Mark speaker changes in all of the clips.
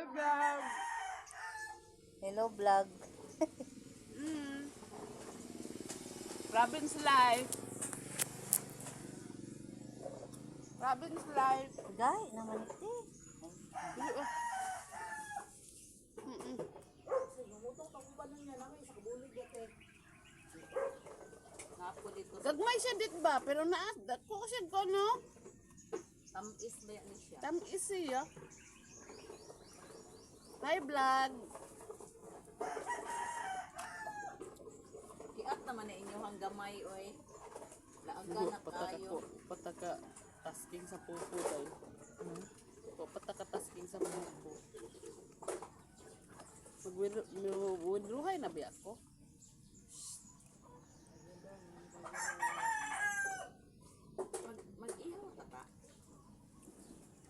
Speaker 1: Hello, vlog.
Speaker 2: Hello, vlog.
Speaker 1: Province life. Province life.
Speaker 2: Gay, naman ito eh.
Speaker 1: Gagmay siya dit ba? Pero naat ko siya ko no?
Speaker 2: Tamis ba yan siya?
Speaker 1: Tamis siya. Hi, vlog.
Speaker 2: Kiat naman na inyong gamay, oy. Laaga na kayo.
Speaker 1: Pataka tasking sa pupo tayo. Pataka tasking sa pupo. Mag-withdraw na ba ako?
Speaker 2: Mag-ihaw ka ba?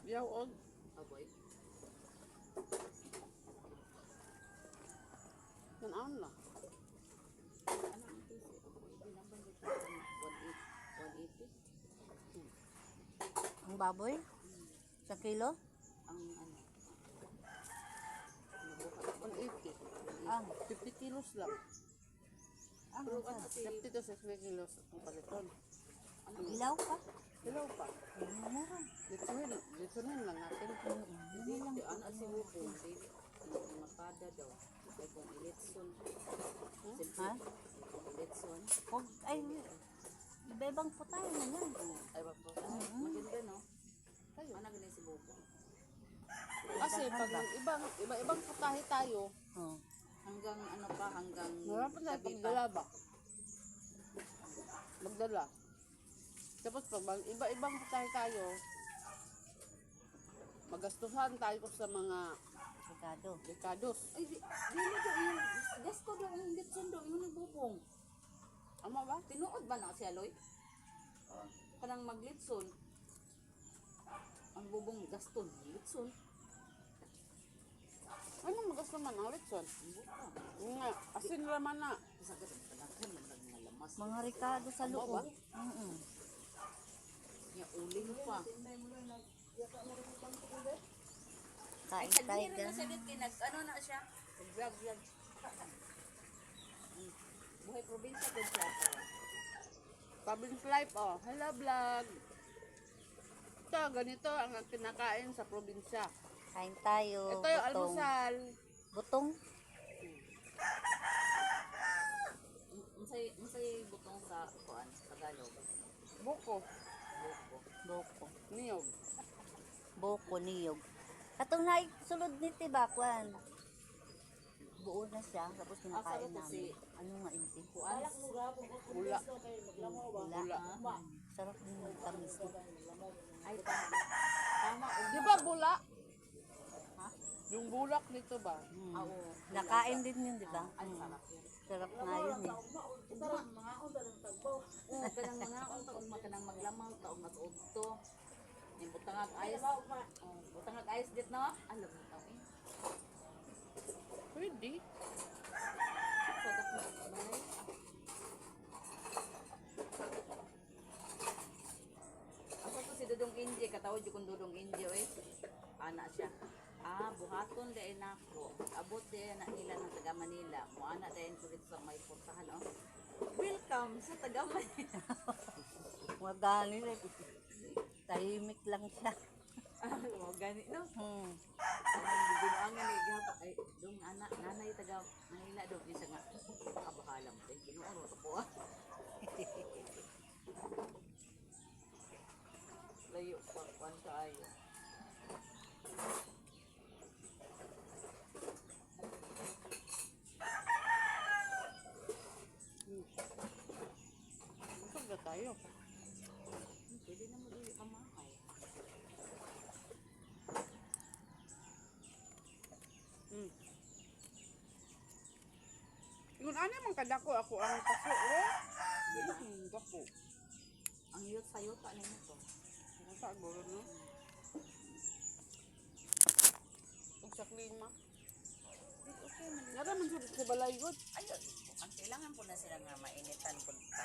Speaker 1: Yaw og.
Speaker 2: Aboy.
Speaker 1: Tanaon lang.
Speaker 2: Ano ang PC? Ilang ba dito? 180? Ang baboy? Sa kilo? Ang ano?
Speaker 1: 180.
Speaker 2: Ang
Speaker 1: 50 kilos lang.
Speaker 2: ang
Speaker 1: Pero 50 to 60 kilos ang paliton.
Speaker 2: ilaw pa?
Speaker 1: Hello pa.
Speaker 2: Meron.
Speaker 1: Litsunin lang natin.
Speaker 2: Hindi lang ano si Wupo. Hindi mapada daw. Ay kung ilitson. Ha? Ilitson. Huwag ay bebang po tayo na yan. Ay wag po. Maganda no?
Speaker 1: Tayo.
Speaker 2: Ano ganyan si Wupo?
Speaker 1: Kasi pag ibang putahe tayo,
Speaker 2: Hanggang ano pa hanggang
Speaker 1: harapan tayo pagdala ba? Magdala. Tapos pag iba-ibang putahe tayo, magastuhan tayo sa mga dekados.
Speaker 2: Ay, di na daw yung gasto daw yung litson daw yung nagbubong.
Speaker 1: Ama ba?
Speaker 2: Tinuod ba na si Aloy? Kanang maglitson. Ang bubong gaston, litson.
Speaker 1: Anong magasto man ang litson? Nga, asin raman na.
Speaker 2: Mga rikado sa loob. Yung uling pa. Kain tayo dyan. Ano na siya? Vlog. Buhay probinsya ko siya.
Speaker 1: Province life, oh. Hello, vlog. Ito, ganito ang kinakain sa probinsya.
Speaker 2: Kain tayo.
Speaker 1: Ito yung almusal.
Speaker 2: Butong? Unsay butong sa kuan Tagalog?
Speaker 1: Buko.
Speaker 2: Boko.
Speaker 1: Niyog.
Speaker 2: Boko niyog. Katong sulod ni Tibakwan. Buo na siya, tapos kinakain namin. Ano nga inti? Kuan?
Speaker 1: Bula.
Speaker 2: Bula. Sarap din yung tamis. Ay, tama.
Speaker 1: Di ba bula? Yung bulak nito ba?
Speaker 2: Oo. Nakain din yun, di ba? Sarap nga yun eh. Kanang mga taong makanang maglamang, taong matuto. Yung butangag ayos. Butangag ayos dit na. Alam mo tao eh.
Speaker 1: Pwede.
Speaker 2: Sadak na malay. Ako to si Dudong Inje, katawad yung kung Dudong Inje eh. Ana siya. Buhaton dahil na ako. Abot dahil na nila ng taga Manila. Muana dahil ko dito sa may portahan, oh. Welcome sa taga Manila. Magali na. Tahimik lang siya. Magani, no? Binuangan ni Gapa. Ay, doon nanay taga Manila doon. Isa nga, bakalam. Binuoro ko po, ah. Layo pa, kwan kaayo.
Speaker 1: Busog na tayo.
Speaker 2: Pwede na mo dili kamahay.
Speaker 1: Ingon ano man kadako ako ang paso, oh. Dako.
Speaker 2: Ang yut sa yuta na ito.
Speaker 1: Ano sa agoro, no? Ug sa klima.
Speaker 2: Okay, man.
Speaker 1: Nara man sa balay good.
Speaker 2: Ayun. Ang kailangan po na sila nga mainitan po pa.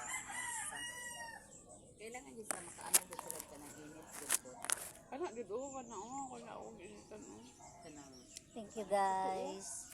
Speaker 2: Kailangan din sila makaano doon sila ka ng init doon po.
Speaker 1: Kana gid oh, kana oh, kana og initan oh.
Speaker 2: Kanang
Speaker 3: Thank you guys.